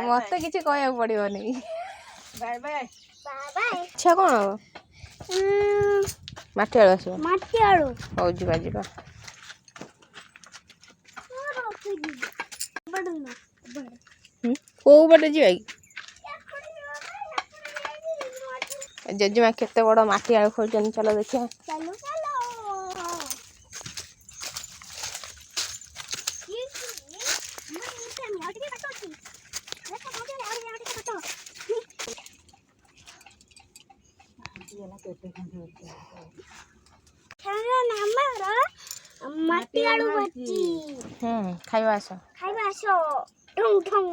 मत किसी कह पड़ोनी बाय बाय इच्छा कौन हम माटी आलू आस माटी आलू हौ जीवा जीवा को बटे जीवा कि जेजेमा केते बड़ माटी आलू खोल चलो देखिए चलो चलो माटी आलू बच्ची खाइबा आस खाइबा आसो ठुंग ठुंग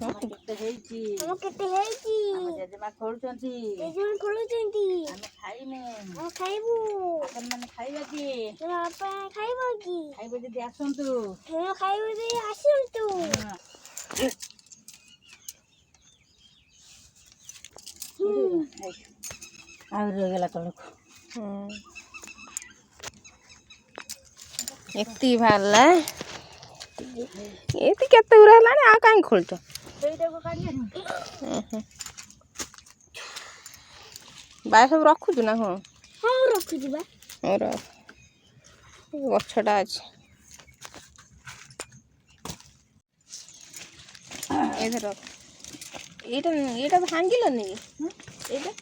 केते हेची हम केते हेची जेजेमा खोलुचंती जेजेमा खोलुचंती ଆମେ ଖାଇନେ हम खाइबू ଆପଣ ମାନେ ଖାଇବେ କି तुम आपा खाइबो की ଖାଇବେ ଯଦି ଆସନ୍ତୁ तुम खाइबो दे आसंतु ଆଉ ରହିଗଲା ତଳକୁ ଏତି ବାହାରିଲା ଏତି କେତେ ଗୁରା ହେଲାଣି ଆଉ କାହିଁ ଖୋଲୁଛ ସେଇଟାକୁ କାଢିଆନି ବାଏ ସବୁ ରଖୁଛୁ ନା କଣ ହଁ ରଖୁଛି ବା ମୋର ଗଛଟା ଅଛି ଏଇଟା ରଖ ଏଇଟା ଏଇଟା ଭାଙ୍ଗିଲନି ଏଇଟା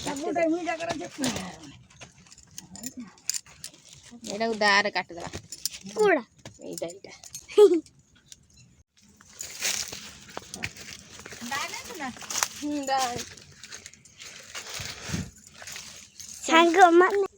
ସବୁଟା ହିଁ ଜାଗାରେ ଦେଖୁ ଏଇଟାକୁ ଦାରେ କାଟିଦେବା କୋଡ଼ା ଏଇଟା ଏଇଟା ସାଙ୍ଗ ମାନେ